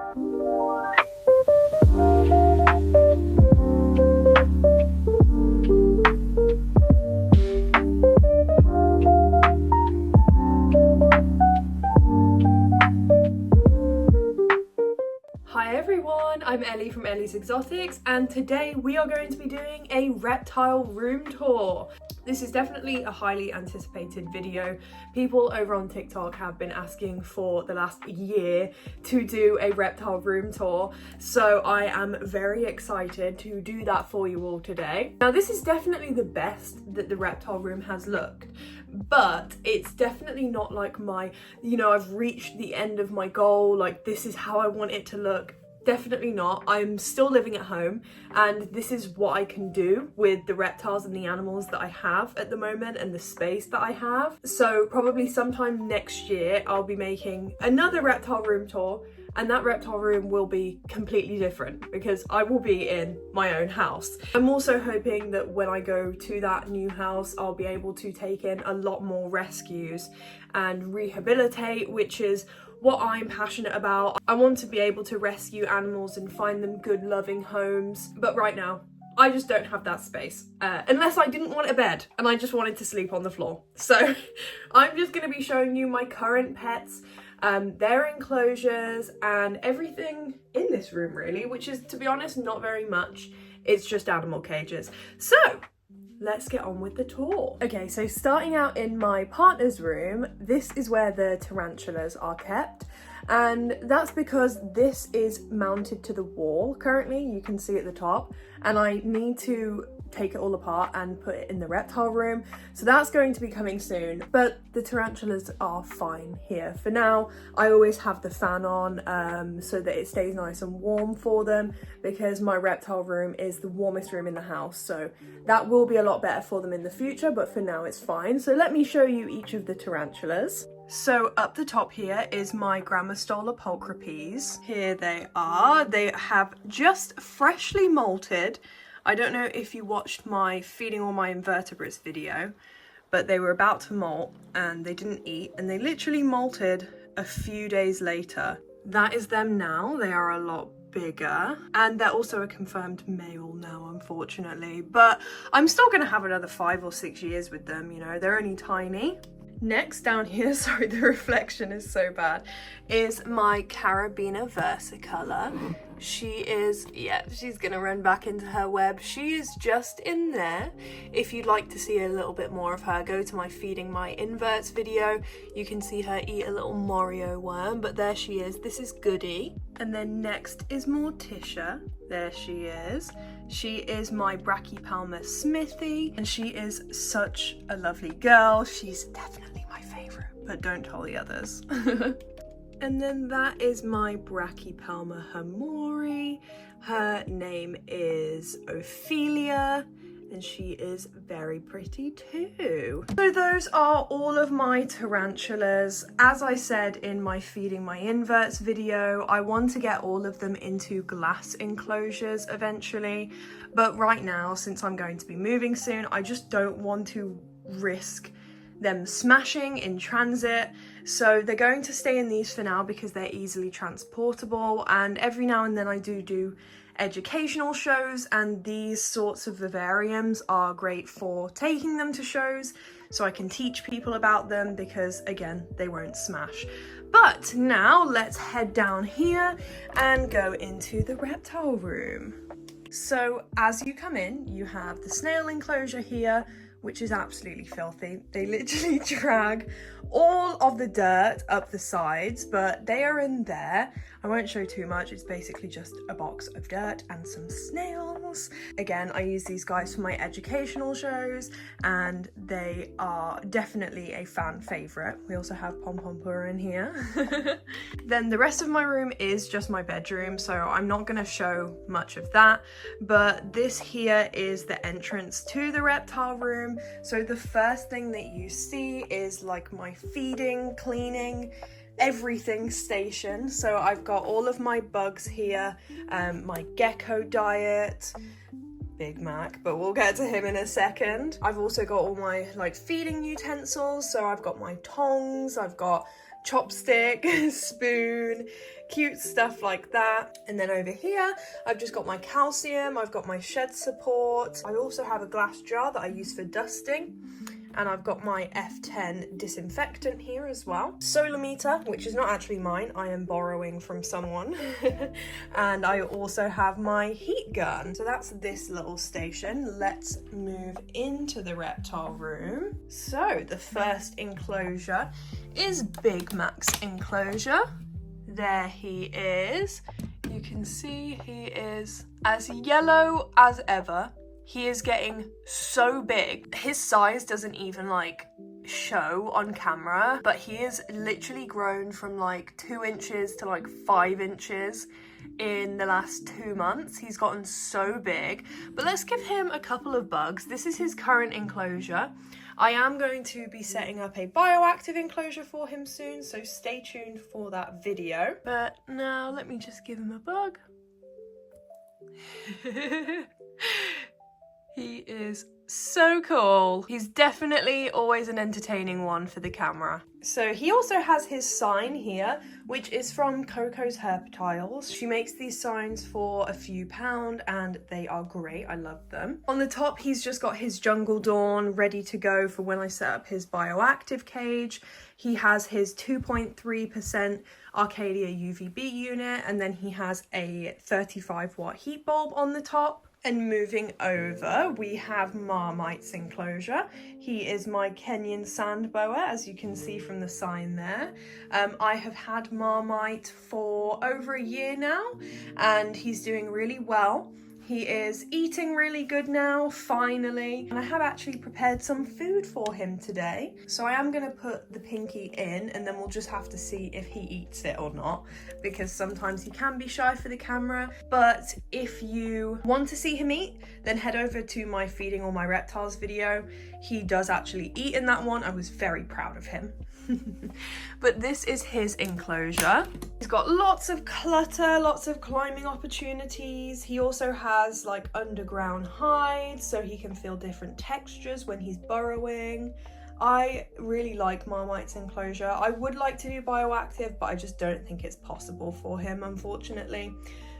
Hi everyone, I'm Ellie from Ellie's Exotics, and today we are going to be doing a reptile room tour. This is definitely a highly anticipated video. People over on TikTok have been asking for the last year to do a reptile room tour, so I am very excited to do that for you all today. Now, this is definitely the best that the reptile room has looked, but it's definitely not like my, I've reached the end of my goal, like this is how I want it to look. Definitely not. I'm still living at home, and this is what I can do with the reptiles and the animals that I have at the moment and the space that I have. So probably sometime next year I'll be making another reptile room tour, and that reptile room will be completely different because I will be in my own house. I'm also hoping that when I go to that new house, I'll be able to take in a lot more rescues and rehabilitate, which is what I'm passionate about. I want to be able to rescue animals and find them good, loving homes. But right now, I just don't have that space. Unless I didn't want a bed and I just wanted to sleep on the floor. So I'm just going to be showing you my current pets, their enclosures, and everything in this room really, which is, to be honest, not very much. It's just animal cages. So let's get on with the tour. Okay, so starting out in my partner's room, this is where the tarantulas are kept. And that's because this is mounted to the wall currently, you can see at the top, and I need to take it all apart and put it in the reptile room. So that's going to be coming soon, but the tarantulas are fine here. For now, I always have the fan on so that it stays nice and warm for them, because my reptile room is the warmest room in the house. So that will be a lot better for them in the future, but for now it's fine. So let me show you each of the tarantulas. So up the top here is my Grammostola pulchripes. Here they are. They have just freshly molted. I don't know if you watched my feeding all my invertebrates video, but they were about to molt and they didn't eat, and they literally molted a few days later. That is them now. They are a lot bigger, and they're also a confirmed male now, unfortunately, but I'm still gonna have another 5 or 6 years with them, they're only tiny. Next down here, sorry, the reflection is so bad, is my Carabiner versicolor. She's gonna run back into her web. She is just in there. If you'd like to see a little bit more of her, go to my feeding my inverts video. You can see her eat a little Morio worm, but there she is. This is Goody. And then next is Morticia. There she is. She is my Brachypalma Smithy, and she is such a lovely girl. She's definitely my favorite, but don't tell the others. And then that is my Brachypalma Hamori. Her name is Ophelia, and she is very pretty too. So those are all of my tarantulas. As I said in my feeding my inverts video, I want to get all of them into glass enclosures eventually, but right now, since I'm going to be moving soon, I just don't want to risk them smashing in transit. So they're going to stay in these for now because they're easily transportable, and every now and then I do educational shows, and these sorts of vivariums are great for taking them to shows so I can teach people about them, because again, they won't smash. But now let's head down here and go into the reptile room. So as you come in, you have the snail enclosure here, which is absolutely filthy. They literally drag all of the dirt up the sides, but they are in there. I won't show too much. It's basically just a box of dirt and some snails. Again, I use these guys for my educational shows, and they are definitely a fan favorite. We also have Pom Pompur in here. Then the rest of my room is just my bedroom, so I'm not gonna show much of that, but this here is the entrance to the reptile room. So the first thing that you see is like my feeding, cleaning, everything station. So I've got all of my bugs here, my gecko diet, Big Mac, but we'll get to him in a second. I've also got all my like feeding utensils. So I've got my tongs, I've got chopstick, spoon, cute stuff like that. And then over here, I've just got my calcium, I've got my shed support. I also have a glass jar that I use for dusting. And I've got my F10 disinfectant here as well. Solar meter, which is not actually mine, I am borrowing from someone. And I also have my heat gun. So that's this little station. Let's move into the reptile room. So the first enclosure is Big Mac's enclosure. There he is. You can see he is as yellow as ever. He is getting so big. His size doesn't even like show on camera, but he is literally grown from like 2 inches to like 5 inches in the last 2 months. He's gotten so big, but let's give him a couple of bugs. This is his current enclosure. I am going to be setting up a bioactive enclosure for him soon, so stay tuned for that video. But now let me just give him a bug. He is so cool. He's definitely always an entertaining one for the camera. So he also has his sign here, which is from Coco's Reptiles. She makes these signs for a few pounds and they are great. I love them. On the top, he's just got his Jungle Dawn ready to go for when I set up his bioactive cage. He has his 2.3% Arcadia UVB unit, and then he has a 35-watt heat bulb on the top. And moving over, we have Marmite's enclosure. He is my Kenyan sand boa, as you can see from the sign there. I have had Marmite for over a year now, and he's doing really well. He is eating really good now, finally. And I have actually prepared some food for him today. So I am gonna put the pinky in and then we'll just have to see if he eats it or not, because sometimes he can be shy for the camera. But if you want to see him eat, then head over to my Feeding All My Reptiles video. He does actually eat in that one. I was very proud of him. But this is his enclosure. He's got lots of clutter, lots of climbing opportunities. He also has like underground hides so he can feel different textures when he's burrowing. I really like Marmite's enclosure. I would like to do bioactive, but I just don't think it's possible for him, unfortunately.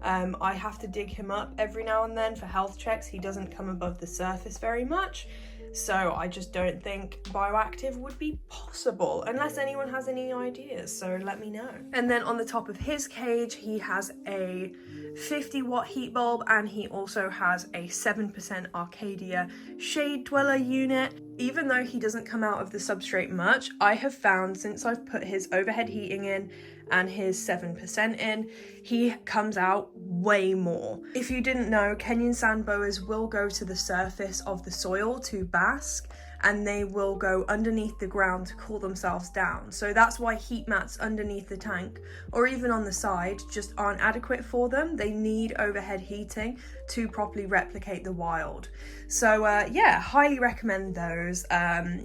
I have to dig him up every now and then for health checks. He doesn't come above the surface very much. So I just don't think bioactive would be possible unless anyone has any ideas, so let me know. And then on the top of his cage, he has a 50-watt heat bulb, and he also has a 7% Arcadia shade dweller unit. Even though he doesn't come out of the substrate much, I have found since I've put his overhead heating in and his 7% in, he comes out way more. If you didn't know, Kenyan sand boas will go to the surface of the soil to bask, and they will go underneath the ground to cool themselves down. So that's why heat mats underneath the tank or even on the side just aren't adequate for them. They need overhead heating to properly replicate the wild. So yeah, highly recommend those.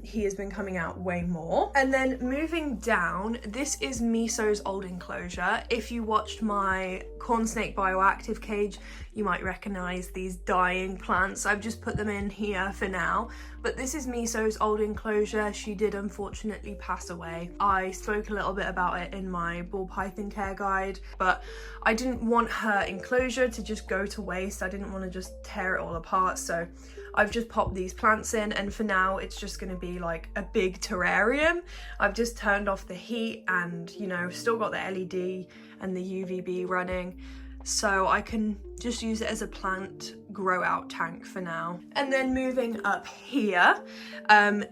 He has been coming out way more. And then moving down, this is Miso's old enclosure. If you watched my corn snake bioactive cage, you might recognize these dying plants. I've just put them in here for now. But this is Miso's old enclosure. She did unfortunately pass away. I spoke a little bit about it in my ball python care guide, but I didn't want her enclosure to just go to waste. I didn't want to just tear it all apart. So I've just popped these plants in, and for now it's just going to be like a big terrarium. I've just turned off the heat and, you know, still got the LED and the UVB running, so I can just use it as a plant grow out tank for now. And then moving up here,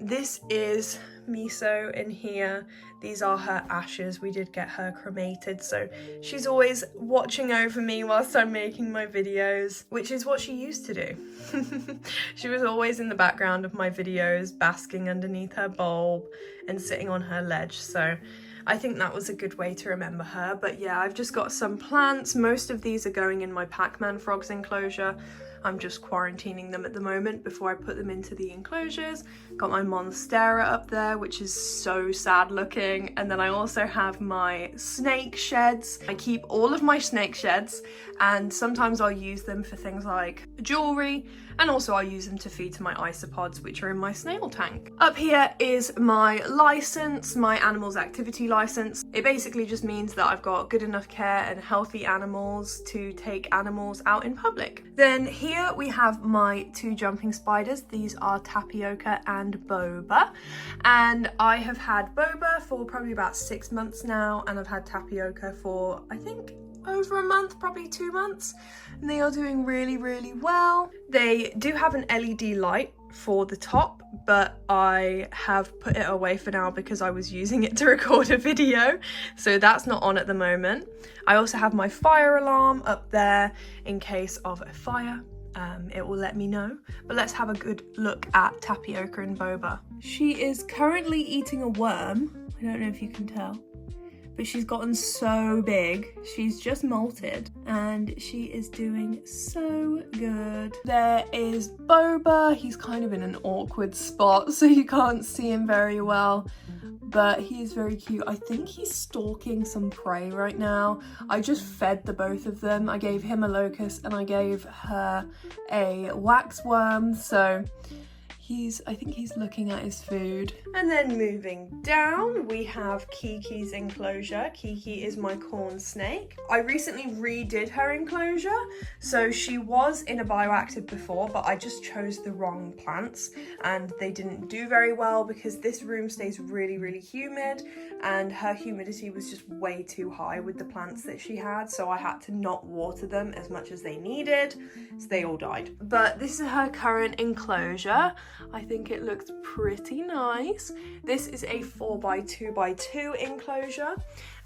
this is Miso in here. These are her ashes. We did get her cremated, so she's always watching over me whilst I'm making my videos, which is what she used to do. She was always in the background of my videos, basking underneath her bulb and sitting on her ledge, so I think that was a good way to remember her. But yeah, I've just got some plants. Most of these are going in my Pac-Man frogs enclosure. I'm just quarantining them at the moment before I put them into the enclosures. Got my monstera up there, which is so sad looking. And then I also have my snake sheds. I keep all of my snake sheds, and sometimes I'll use them for things like jewelry, and also I'll use them to feed to my isopods, which are in my snail tank. Up here is my license, my animals activity license. It basically just means that I've got good enough care and healthy animals to take animals out in public. Then here we have my 2 jumping spiders. These are Tapioca and Boba, and I have had Boba for probably about 6 months now, and I've had Tapioca for, I think, over a month, probably 2 months, and they are doing really, really well. They do have an LED light for the top, but I have put it away for now because I was using it to record a video, so that's not on at the moment. I also have my fire alarm up there in case of a fire. It will let me know. But let's have a good look at Tapioca and Boba. She is currently eating a worm. I don't know if you can tell, but she's gotten so big. She's just molted and she is doing so good. There is Boba. He's kind of in an awkward spot, so you can't see him very well, but he is very cute. I think he's stalking some prey right now. I just fed the both of them. I gave him a locust and I gave her a wax worm, so I think he's looking at his food. And then moving down, we have Kiki's enclosure. Kiki is my corn snake. I recently redid her enclosure. So she was in a bioactive before, but I just chose the wrong plants and they didn't do very well because this room stays really, really humid and her humidity was just way too high with the plants that she had. So I had to not water them as much as they needed. So they all died. But this is her current enclosure. I think it looks pretty nice. This is a 4x2x2 enclosure,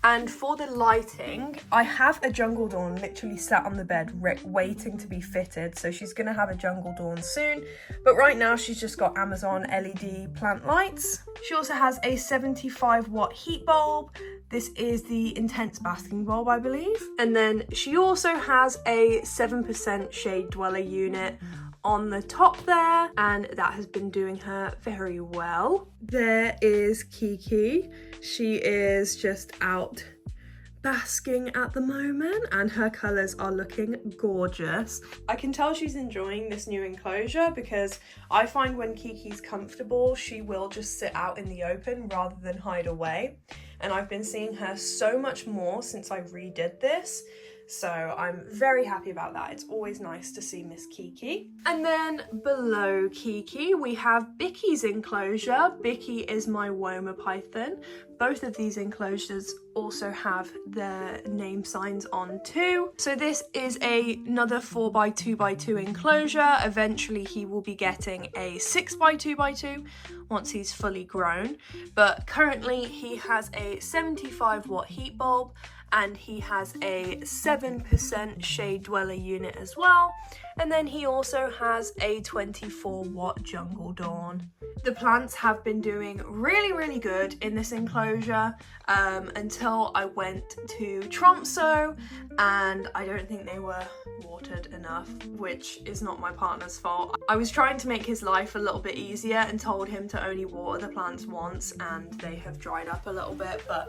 and for the lighting I have a jungle dawn literally sat on the bed waiting to be fitted, so she's gonna have a jungle dawn soon, but right now she's just got Amazon LED plant lights. She also has a 75-watt heat bulb. This is the intense basking bulb, I believe, and then she also has a 7% shade dweller unit on the top there, and that has been doing her very well. There is Kiki. She is just out basking at the moment and her colours are looking gorgeous. I can tell she's enjoying this new enclosure because I find when Kiki's comfortable, she will just sit out in the open rather than hide away. And I've been seeing her so much more since I redid this. So I'm very happy about that. It's always nice to see Miss Kiki. And then below Kiki, we have Bicky's enclosure. Bicky is my Woma python. Both of these enclosures also have their name signs on too. So this is another 4x2x2 enclosure. Eventually he will be getting a 6x2x2 once he's fully grown. But currently he has a 75-watt heat bulb, and he has a 7% shade dweller unit as well, and then he also has a 24-watt jungle dawn. The plants have been doing really, really good in this enclosure until I went to Tromsø, and I don't think they were watered enough, which is not my partner's fault. I was trying to make his life a little bit easier and told him to only water the plants once, and they have dried up a little bit, but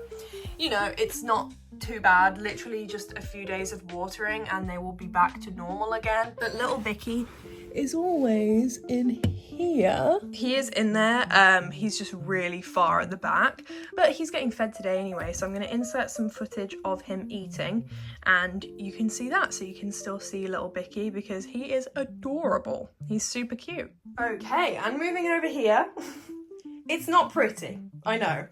you know, it's not too bad. Literally just a few days of watering and they will be back to normal again. But little Vicky is always in here. He is in there. He's just really far at the back, but he's getting fed today anyway, so I'm going to insert some footage of him eating and you can see that, so you can still see little Bicky because he is adorable. He's super cute. Okay, and moving over here. It's not pretty, I know.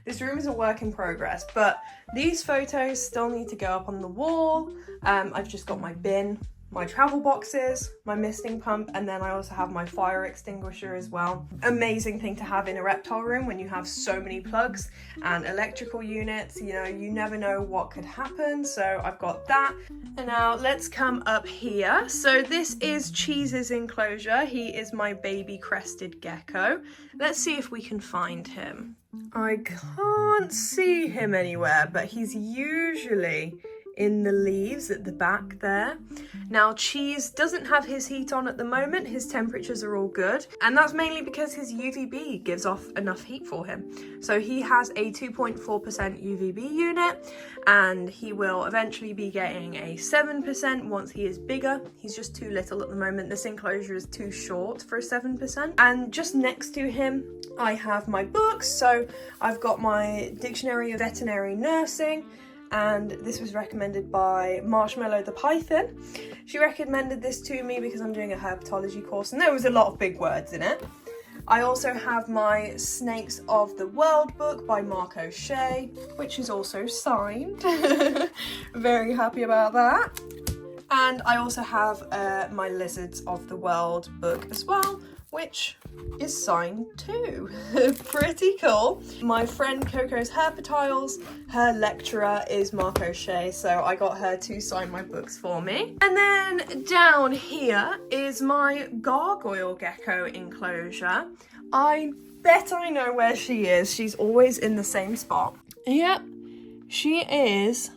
This room is a work in progress, but these photos still need to go up on the wall. I've just got my bin, my travel boxes, my misting pump, and then I also have my fire extinguisher as well. Amazing thing to have in a reptile room when you have so many plugs and electrical units. You know, you never know what could happen, so I've got that. And now let's come up here. So this is Cheese's enclosure. He is my baby crested gecko. Let's see if we can find him. I can't see him anywhere, but he's usually in the leaves at the back there. Now Cheese doesn't have his heat on at the moment, his temperatures are all good, and that's mainly because his UVB gives off enough heat for him. So he has a 2.4% UVB unit, and he will eventually be getting a 7% once he is bigger. He's just too little at the moment. This enclosure is too short for a 7%. And just next to him, I have my books. So I've got my Dictionary of Veterinary Nursing, and this was recommended by Marshmallow the Python. She recommended this to me because I'm doing a herpetology course and there was a lot of big words in it. I also have my Snakes of the World book by Mark O'Shea, which is also signed. Very happy about that. And I also have my Lizards of the World book as well, which is signed too. Pretty cool. My friend Coco's Reptiles, her lecturer is Mark O'Shea, so I got her to sign my books for me. And then down here is my gargoyle gecko enclosure. I bet I know where she is. She's always in the same spot. Yep, she is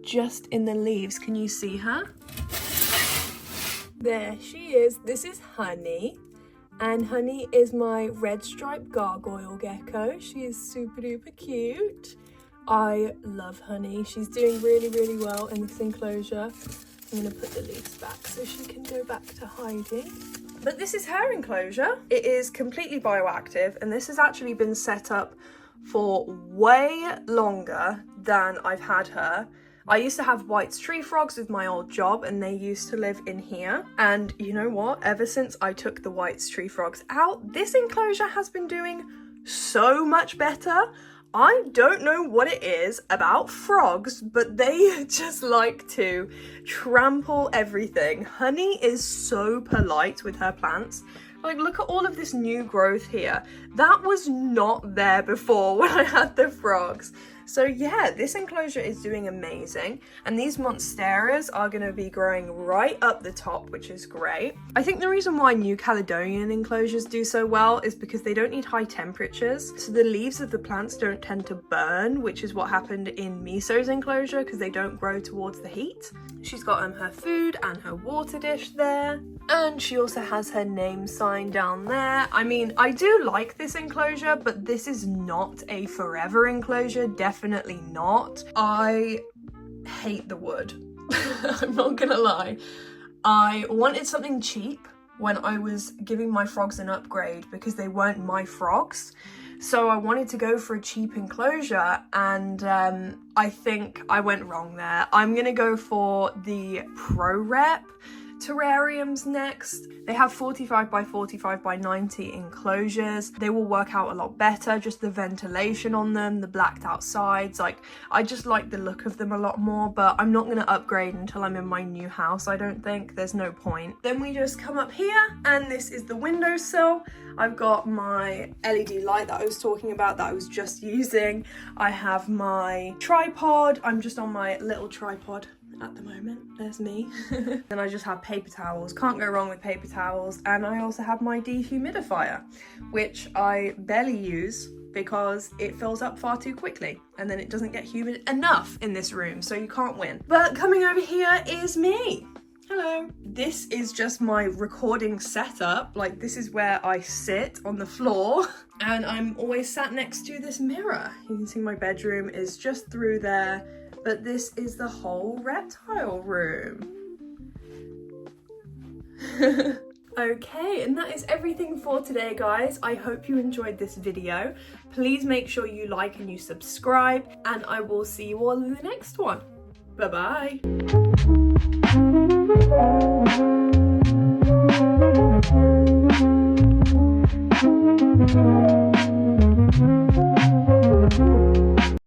just in the leaves. Can you see her? There she is. This is Honey, and Honey is my red striped gargoyle gecko. She is super duper cute. I love Honey. She's doing really, really well in this enclosure. I'm going to put the leaves back so she can go back to hiding. But this is her enclosure. It is completely bioactive, and this has actually been set up for way longer than I've had her. I used to have White's tree frogs with my old job, and they used to live in here. And you know what? Ever since I took the White's tree frogs out, this enclosure has been doing so much better. I don't know what it is about frogs, but they just like to trample everything. Honey is so polite with her plants. Like, look at all of this new growth here. That was not there before when I had the frogs. So yeah, this enclosure is doing amazing. And these monsteras are going to be growing right up the top, which is great. I think the reason why New Caledonian enclosures do so well is because they don't need high temperatures. So the leaves of the plants don't tend to burn, which is what happened in Miso's enclosure because they don't grow towards the heat. She's got her food and her water dish there. And she also has her name sign down there. I mean, I do like this enclosure, but this is not a forever enclosure. Definitely not. I hate the wood. I'm not gonna lie. I wanted something cheap when I was giving my frogs an upgrade because they weren't my frogs. So I wanted to go for a cheap enclosure, and I think I went wrong there. I'm gonna go for the Pro Rep terrariums next. They have 45 by 45 by 90 enclosures. They will work out a lot better, just the ventilation on them, the blacked out sides. Like, I just like the look of them a lot more, but I'm not going to upgrade until I'm in my new house. I don't think there's no point. Then we just come up here, and this is the windowsill. I've got my LED light that I was talking about that I was just using. I have my tripod. I'm just on my little tripod at the moment. There's me. Then I just have paper towels. Can't go wrong with paper towels. And I also have my dehumidifier, which I barely use because it fills up far too quickly and then it doesn't get humid enough in this room, so you can't win. But coming over here is me. Hello. This is just my recording setup. Like, this is where I sit on the floor and I'm always sat next to this mirror. You can see my bedroom is just through there. But this is the whole reptile room. Okay, and that is everything for today, guys. I hope you enjoyed this video. Please make sure you like and you subscribe, and I will see you all in the next one. Bye-bye.